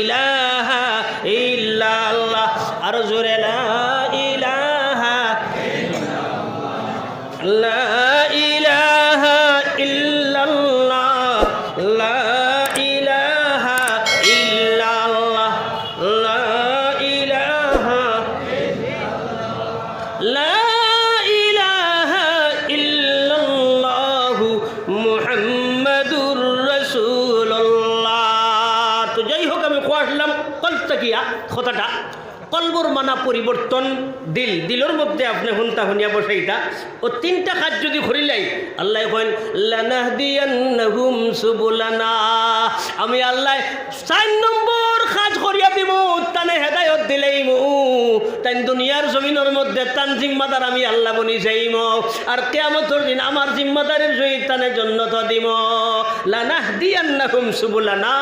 ইলাহা ইল্লাল্লাহ। আর জোরে লা ইলাহা লা ইলাহা ইল্লাল্লাহ লা ইলাহা ইল্লাল্লাহ লা ইলাহা লা ইলাহা ইল্লাল্লাহু মুহাম্মাদুর রাসূলুল্লাহ। তো যাই হোক, আমি আসলাম কলতাকিয়া কথাটা কলবর মানা পরিবর্তন দিল দিলের মধ্যে আপনি হুনতা হুনিয়া বসাইতা ও তিনটা কাজ যদি করিলাই আল্লাহ কইন লানাহদিয়ান্নাহুম সুবুলানা, আমি আল্লাহ 4 নম্বর কাজ করিয়া দিব, তানে হেদায়েত দিলেইমু, তাই দুনিয়ার জমিনের মধ্যে তান জিম্মাদার আমি আল্লাহ বনি যাইম, আর কিয়ামতের দিন আমার জিম্মাদারের সহিত তানে জান্নাত দিব। লানাহদিয়ান্নাহুম সুবুলানা,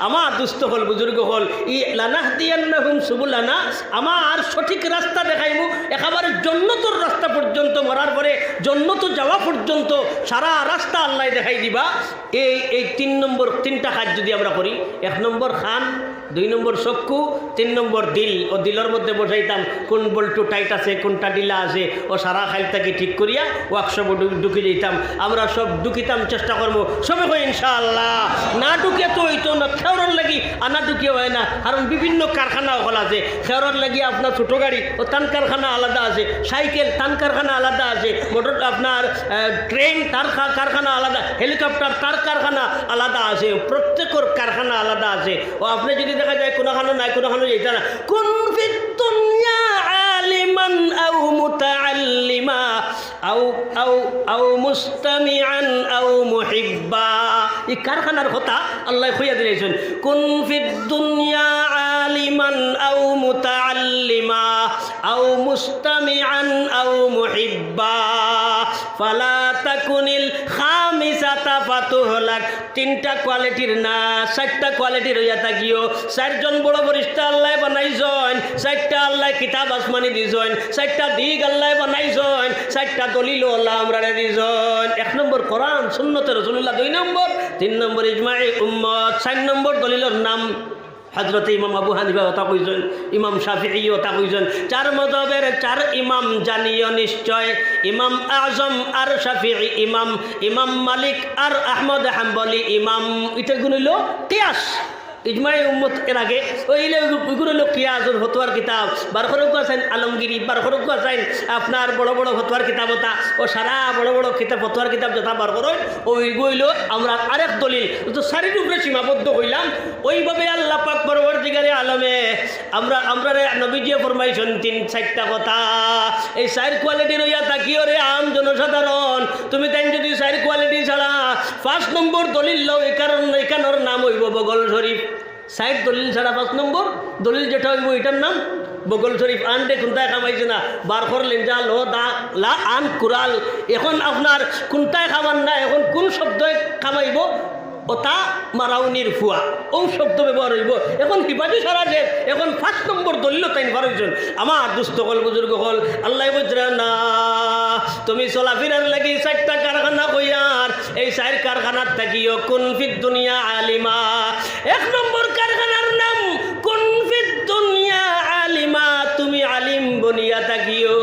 আমার দুস্থ হল বুজুর্গ হল ই লানাহদিয়ান্নাহুম সুবুলানা, আমার সঠিক রাস্তা দেখাইমু, একেবারে জান্নাতের রাস্তা পর্যন্ত, মরার পরে জান্নাত যাওয়া পর্যন্ত সারা রাস্তা আল্লাহ দেখাই দিবা। এই 3 নম্বর 3টা কাজ যদি আমরা করি, 1 নম্বর খান, 2 নম্বর চক্ষু, 3 নম্বর দিল, ও দিলের মধ্যে বসাইতাম কোন বল্টু টাইট আছে কোনটা ডিলা আছে, ও সারা খাইলটাকে ঠিক করিয়া ওয়ার্কশপে ঢুকে যেতাম, আমরা সব ঢুকিতাম, চেষ্টা করবো সবে হয় ইনশাআল্লাহ। না ঢুকে তো হইতো না, খেওয়ার লাগি আনা ঢুকিয়ে হয় না, কারণ বিভিন্ন কারখানা ওখানে আছে, খেওয়ার লাগি আপনার ছোটো গাড়ি ও তান কারখানা আলাদা আছে, সাইকেল তান কারখানা আলাদা আছে, মোটর আপনার ট্রেন তার কারখানা আলাদা, হেলিকপ্টার তার কারখানা আলাদা আছে, প্রত্যেকের কারখানা আলাদা আছে। ও আপনি যদি দেখা যায় কোনোখানো নাই কোনোখানো যেতে না, কোন ফিদ দুনিয়া আলিমান আও মুতাআল্লিমা আও আও আও মুস্তামিআন আও মুহিব্বা, এই কারখানার কথা আল্লাহ কইয়া দিলেছেন, কুন ফিদ দুনিয়া আলিমান আও মুতাআল্লিমা আও মুস্তামিআন আও মুহিব্বা ফালা তাকুনিল খামিসাতা ফাতুহলাক। 3টা কোয়ালিটির না 4টা কোয়ালিটির হইয়া থাকিও। 4 জন বড় ফেরেশতা আল্লাহ বানাইছেন, 4টা আল্লাহ কিতাব আসমানি দিছেন, 4টা দিক আল্লাহ বানাইছেন, 4টা দলিল আল্লাহ আমরারে দিছেন। 1 নম্বর কোরআন সুন্নতে রাসূলুল্লাহ, 2 নম্বর 3 নম্বর ইজমায়ে উম্মত, 4 নম্বর দলিলের নাম হযরতে ইমাম আবু হানিফা ওটা কইছেন, ইমাম শাফিঈ ওটা কইছেন। 4 মাযহাবের 4 ইমাম জানিও নিশ্চয়, ইমাম আযম আর শাফিঈ ইমাম, ইমাম মালিক আর আহমদ হাম্বলি ইমাম। এটা গুনিল কিয়াস ইজমায়ে উম্মত। এর আগে ওইগুলো কিয়াসের ফতোয়ার কিতাব, বারখরকু আছেন আলমগিরি, বারখরকু আছেন আপনার বড় বড় ফতোয়ার কিতাব ওটা, ও সারা বড় বড় কিতাব ফতোয়ার কিতাব যথা বার করেন ওইগুলো আমরা আরেক দলিল তো সারির উপরে সীমাবদ্ধ হইলাম। ওইভাবে আল্লাহ পাক পরবর্তীকারে আলমে আমরা নবীজি ফরমাইছেন 3-4টা কথা। এই 4 কোয়ালিটির হইয়া থাকিও রে আম জনসাধারণ, তুমি তাই যদি 4 কোয়ালিটি ছাড়া 5 নম্বর দলিল লও, এখানোর নাম হইব বগল শরীফ। 4 দলিল ছাড়া 5 নম্বর দলিল যেটা হইব এটার নাম বগল শরীফ। আনতে কোনটায় খামাইছে না, বার করলেন যা লো দা লা আন কুরাল। এখন আপনার কোনটায় খাবার না, এখন কোন শব্দ খামাইব ওটা মারাউনির ফুয়া, ও শব্দ ব্যবহার হইব। এখন হিফাজি সারা যে এখন 5 নম্বর দলিল তাই পারছেন। আমার দুস্থ হল বুজুর্গ হল আল্লাহ বুঝরা না, তুমি চলাফেরার লাগি 4টা কারখানা কইয়ার, এই 4 কারখানার থাকিও কুন ফিদ দুনিয়া আলিমা। 1 নম্বর কারখানার নাম কুন ফিদ দুনিয়া আলিমা, তুমি আলিম বনিয়া থাকিও।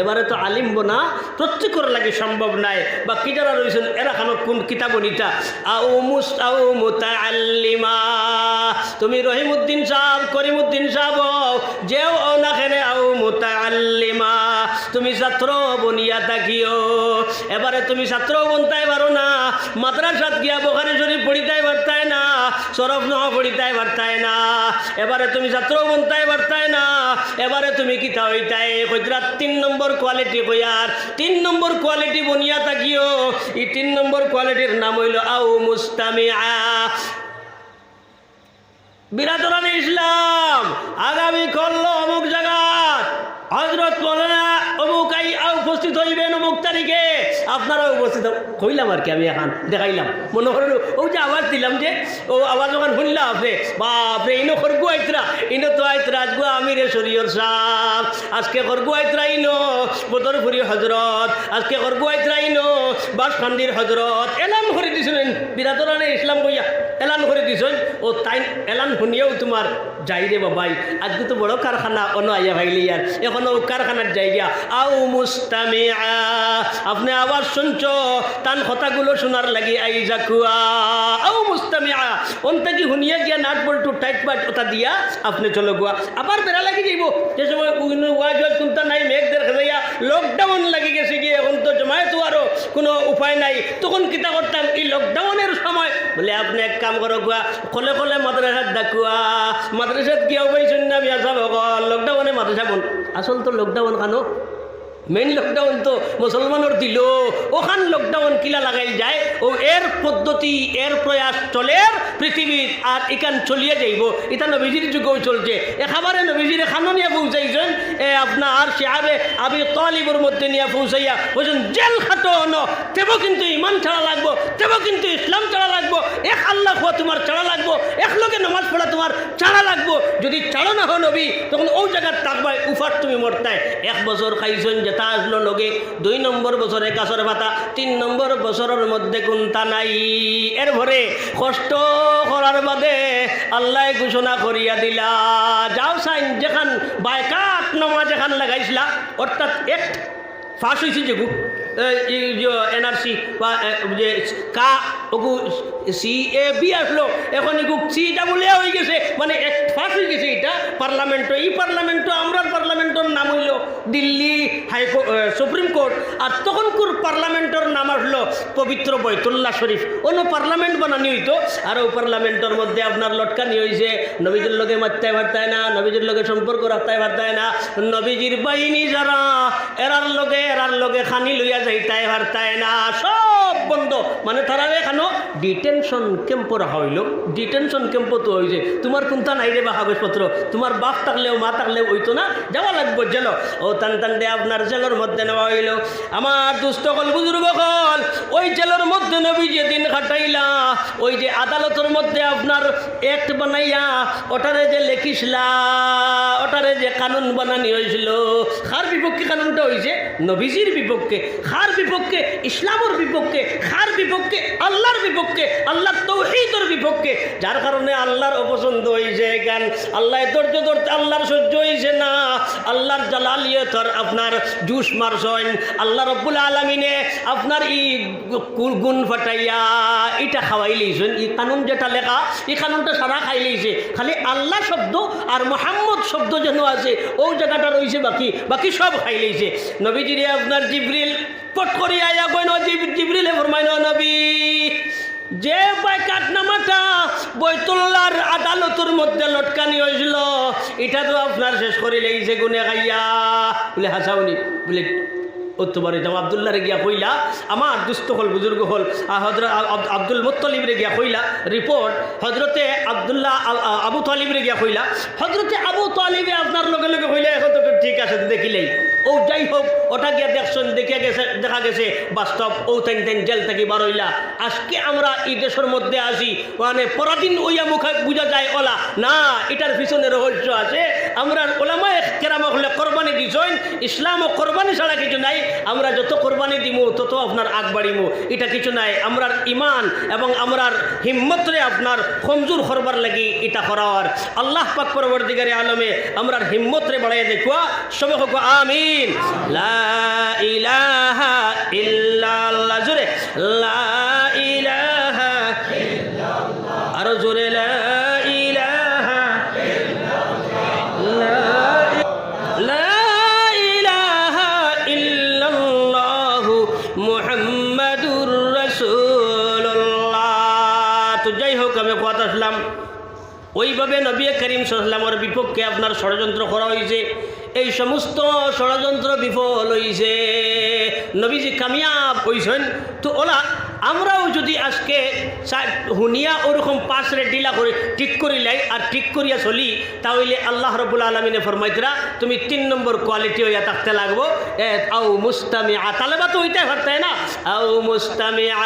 এবারে তো আলিম বনা প্রত্যেকের লাগে সম্ভব নাই, বা কি যারা রয়েছেন এরা খানো কোন কিতাব নিতা আও মুতাআল্লিমা, তুমি রহিমউদ্দিন সাহেব করিমউদ্দিন সাহেব যেও না খেনে আও মুতাআল্লিমা, তুমি ছাত্র বনিয়া থাকিও। এবারে তুমি ছাত্র বনতাই পারো না, মাদ্রাসাত গিয়া বুখারী শরীফ পড়িতাই পারতাই না, শরফ নহ পড়িতাই পারতাই না, এবারে তুমি ছাত্র বনতাই পারতাই না, এবারে তুমি কিতা হইতাই কইরা 3 নম্বর কোয়ালিটি কইয়ার। 3 নম্বর কোয়ালিটি বনিয়া থাকিও। এই 3 নম্বর কোয়ালিটির নাম হইল আও মুস্তামিআ। বিরাদরান ইসলাম আগামী করলো অমুক জায়গা হজরত মৌলানা অমুক উপস্থিত হইবেন অমুক তারিখে, আপনারা উপস্থিত হইলাম আর কি। আমি এখন দেখাইলাম, মনে করেন ও যে আওয়াজ দিলাম যে ও আওয়াজ ওখান শুনলাম আপনি বাপরে ইনো খরগু আইতরা, ইনো তো আইতরা আজগু আমিরে শরীয়র সাহ, আজকে খরগু আইতরা ইনো বদরপুরি হজরত, আজকে খরগু আইতরা ইনো বাসখান্দির হজরত, এলাম করে দিছিলেন বিরাদরানে ইসলাম কইয়া এলান করে দিছেন ও তাই এলান শুনিয়েও তোমার যাই রে বাবাই আজকে তো বড় কারখানা অন্য আইয়া ভাইলি আর এখনো কারখানার জায়গা আও মুস্তামিআ আপনি আবার শুনছো তান কথাগুলো শোনার লাগি আই জাকুয়া আও মুস্তামিআ অন্তে কি শুনিয়ে গিয়া নাট বল্টু টাইট পাট ওটা দিয়া আপনি চলো গুয়া আবার বেড়া লাগি যাইব যে সময় ওয়াজ কোনটা নাই মেঘ দেখা যাইয়া লকডাউন লাগি গেছে গিয়ে এখন তো জমায়েত আরও কোনো উপায় নাই তখন কিতা করতাম এই লকডাউনের সময় বলে আপনি এক কাম করো গুয়া কলে কলে মাদ্রাসাত ডাকুয়া মাদ্রাসাত গিয়া পাইছেন না মিয়া সাহেব লকডাউনে মাদ্রাসা বল আসল তো লকডাউন কানো মেইন লকডাউন তো মুসলমানের দিল ওখান লকডাউন কিলা লাগাই যায় ও এর পদ্ধতি এর প্রয়াস চলে পৃথিবীর আর এখান চলিয়ে যাইব এটা নবীজির যুগেও চলছে একেবারে নবীজির খানো নিয়ে পৌঁছাইছেন আপনার শেহাবে আবি তালিবর মধ্যে নিয়ে পৌঁছাইয়া বলছেন জেল খাটো ন তেব কিন্তু ইমান ছাড়া লাগবো তেব কিন্তু ইসলাম ছাড়া লাগবো এক আল্লাহ হওয়া তোমার ছাড়া লাগবো এক লোকে নামাজ পড়া তোমার ছাড়া লাগবো যদি ছাড়ো না হো নবী তখন ও জায়গার থাকবায় উফার তুমি মরতায় 1 বছর খাইছেন যেটা আসলো লগে 2 নম্বর বছরে গাছের পাতা 3 নম্বর বছরের মধ্যে কোনটা নাই এর ভরে কষ্ট করার বাদে আল্লাহ ঘোষণা করিয়া দিলা যাও সাইন যেখান বাইকাট নমাজ যেখান লাগাইছিলা অর্থাৎ এক ফাঁস হয়েছে যেগু এনআরসি বা যে কা ওগু CAB আসলো এখন এগু CAA হয়ে গেছে মানে এক ফাঁস হয়ে গেছে এটা পার্লামেন্ট এই পার্লামেন্ট আমরা পার্লামেন্টের নাম হইল দিল্লি হাইকোর্ট সুপ্রিম কোর্ট আর তখনকার পার্লামেন্টের নাম আসলো পবিত্র বৈতুল্লাহ শরীফ অন্য পার্লামেন্ট বানানি হইতো আর ওই পার্লামেন্টের মধ্যে আপনার লটকানি হয়েছে নবীজির লোকে মারতে পারতায় না নবীজির লোকে সম্পর্ক রাখতে পারতায় না নবীজির বাহিনী যারা এরার লোকে খানি লইয়া যাইতাই পারতায় না সব বন্ধ মানে তারা এখানো ডিটেনশন ক্যাম্প রাখা হইল ডিটেনশন ক্যাম্প তো হয়েছে তোমার কোনটা নাই রে বা কাগজপত্র তোমার বাপ থাকলেও মা থাকলেও হইতো না যাওয়া লাগবো জেল ও টান দে আপনার জেলের মধ্যে নেওয়া হইল আমার দুস্থ হল বুজুর্গ হল ওই জেলের মধ্যে নবী যেদিন খাটাইলা ওই যে আদালতের মধ্যে আপনার অ্যাক্ট বানাইয়া ওটারে যে লেখিসলা ওটারে যে কানুন বানানি হয়েছিল কার বিপক্ষে কানুনটা হয়েছে নবীজির বিপক্ষে কার বিপক্ষে ইসলামের বিপক্ষে কার বিপক্ষে আল্লাহর বিপক্ষে আল্লাহর তাওহীদের বিপক্ষে যার কারণে আল্লাহর অপছন্দ হয়েছে জ্ঞান আল্লাহ ধৈর্য ধরতে আল্লাহর সহ্য হয়েছে না আল্লাহর জালালিয়তর আপনার জুস মারছেন আল্লাহ রব্বুল আলামিনে আপনার ই গুণ ফাটাইয়া এটা খাওয়াই লইছেন এই কানুন যেটা লেখা এই কানুনটা সারা খাই লইছে খালি আল্লাহ শব্দ আর মুহাম্মদ শব্দ যেন আছে ও জায়গাটা রয়েছে বাকি সব খাই লইছে নবীজিরে আপনার জিবরিল পট করিয়া আয়া কইন জিবরিলে ফরমাইন নবী যে বাইকাট নামাটা বৈতুল্লাহর আদালতের মধ্যে লটকানি হয়েছিল এটা তো আপনার শেষ করে লেগেছে গুনে খাইয়া বলে হাসাউনি বলে অত্যবারে যাও আবদুল্লাহরে গিয়া কইলা আমার দুস্থ হল বুজুর্গ হল হজরত আব্দুল মুত্তলিবরে গিয়া কইলা রিপোর্ট হজরতে আবদুল্লাহ আবু তালিবরে গিয়া কইলা হজরতে আবু তালিবে আপনার লগে লগে কইলা এখন তো ঠিক আছে দেখিলেই ও যাই হোক ওটা গিয়া দেখছেন দেখা গেছে বাস্তব ও তেন জেল থেকে বার হইলা আজকে আমরা এই দেশের মধ্যে আসি মানে পরাদিন ওইয়া মুখে বুঝা যায় ওলা না এটার পিছনে রহস্য আছে আমরা ওলামায়ে কেরামা হলে কোরবানি দিছেন ইসলাম ও কোরবানি ছাড়া কিছু নাই আমরা যত কোরবানি দিমু তত আপনার আগ বাড়িমু এটা কিছু নাই আমরার ইমান এবং আমরার হিম্মতরে আপনার কমজোর করবার লাগি এটা করার আল্লাহ পাক পরবর্তীকারে আলমে আমরার হিম্মতরে বাড়াই দেখুয়া সবে হোক আমিন লা ইলাহা ইল্লাল্লাহ জোরে লা ইলাহা ইল্লাল্লাহ আরো জোরে লা ইলাহা ইল্লাল্লাহ মুহাম্মাদুর রাসূলুল্লাহ তো যাই হোক আমি কথা আসলাম ওইভাবে নবী করিম সাল্লাল্লাহু আলাইহি ওয়াসাল্লামের বিপক্ষে আপনার ষড়যন্ত্র করা হয়েছে এই সমস্ত ষড়যন্ত্র বিফল হয়েছে নবীজি কামিয়াব হয়েছেন তো ওলা আমরাও যদি আজকে হুনিয়া ওরকম পাশরে ডিলা করে ঠিক করিলাই আর ঠিক করিয়া চলি তাহলে আল্লাহ রাব্বুল আলামিনে ফরমাইতরা তুমি 3 নম্বর কোয়ালিটি হইয়া থাকতে লাগবো আও মুস্তামিআ তালেবা তো হইতে পারতে না আও মুস্তামিআ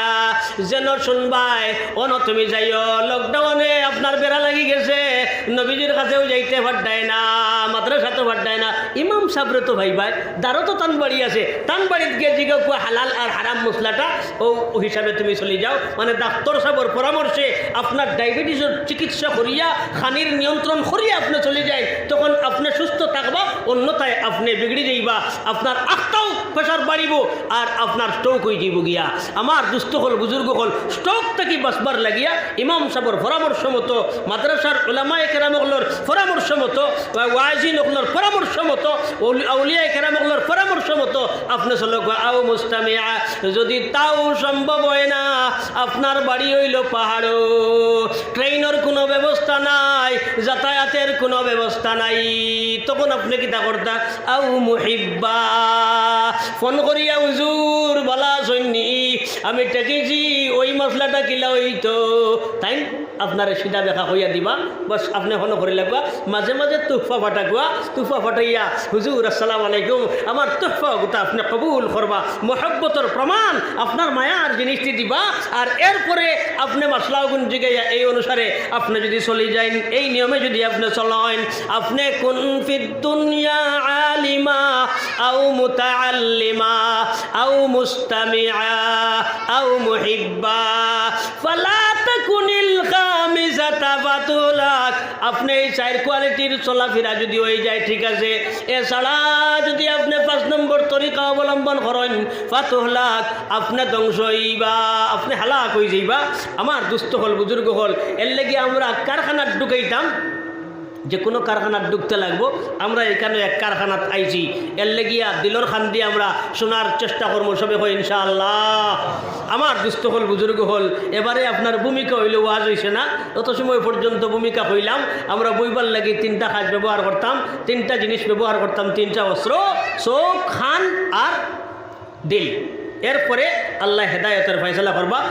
যেন শুনবাই অন তুমি যাইও লকডাউনে আপনার বেড়া লাগি গেছে নবীজির কাছেও যাইতে পারডায় না, মাদ্রাসাতেও পারডায় না। ইমাম সাবরে তো ভাই ভাই দারও তো টান বাড়ি আছে, টান বাড়িতে গিয়ে জিগা কুয়া হালাল আর হারাম মশলাটা ও হিসাবে তুমি চলে যাও। মানে ডাক্তার সাহেবের পরামর্শে আপনার ডায়াবেটিসের চিকিৎসা করিয়া, খানির নিয়ন্ত্রণ করিয়া আপনি চলে যায়, তখন আপনি সুস্থ থাকবা, অন্যথায় আপনি বিগড়ি যাইবা, আপনার আখটাও প্রেশার বাড়িব আর আপনার স্ট্রোক হয়ে যাইব গিয়া। আমার দুস্থ হল বুজুর্গ হল স্ট্রোক থেকে বাঁচবার লাগিয়া ইমাম সাহেবের পরামর্শ মতো, মাদ্রাসার উলামায়ে কেরামগুলোর পরামর্শ মতো, ওয়াজিনগুলোর পরামর্শ মতো, আউলিয়ায়ে কেরামগুলোর পরামর্শ মতো আপনি চলো। আও মুস্তামিয়া, যদি তাও সম্ভব হয় না, আপনার বাড়ি হইল পাহাড়, ট্রেনের কোনো ব্যবস্থা নাই, যাতায়াতের কোনো ব্যবস্থা নাই, তখন আপনি কিতা করতা? আও মুহিব্বা, ফোন করিয়া হুজুর বালা সৈনি আমি টেকেছি, ওই মশলাটা কিলা হইতো, তাই আপনারে সিধা দেখা হইয়া দিবা। বস আপনি ফোন করে লাগবা, মাঝে মাঝে তুফা ফাটা গুয়া, তুফা ফাটাইয়া হুজুর আসসালামু আলাইকুম, আমার তুফা গোটা আপনি কবুল করবা, মোহব্বতর প্রমাণ আপনার মায়ার জিনিসটি দিবা। আর এরপরে আপনি মাসলাগুন জিগাইয়া এই অনুসারে আপনি যদি চলে যান, এই নিয়মে যদি আপনি চলেন, আপনি কুন ফিদ দুনিয়া আলিমা আও মুতাআল্লিমা আও মুস্তামিআ আও মুহিব্বা ফালা তাকুনিল খামিসাতা ফাতুলাক। আপনি এই চার কোয়ালিটির চলাফেরা যদি হয়ে যায় ঠিক আছে, এছাড়া যদি আপনি 5 নম্বর তরিকা অবলম্বন করেন ফাতুলাক, আপনি ধ্বংস হইবা, আপনি হালাক হয়ে যাইবা। আমার দুস্থ হল বুজুর্গ হল, এর লেগে আমরা কারখানার ঢুকাইতাম, যে কোনো কারখানার ঢুকতে লাগবো, আমরা এখানে এক কারখানাত আইছি, এর লেগিয়া দিলর খান দিয়ে আমরা শোনার চেষ্টা করবো সবে হয় ইনশাআল্লাহ। আমার দুস্থ হল বুজুর্গ হল, এবারে আপনার ভূমিকা হইলে ওয়াজ হইছে না, তত সময় পর্যন্ত ভূমিকা হইলাম। আমরা বইবার লাগি 3টা কাজ ব্যবহার করতাম, 3টা জিনিস ব্যবহার করতাম, 3টা অস্ত্র, চোখ, খান আর দিল। এরপরে আল্লাহ হেদায়েতের ফয়সালা করবা।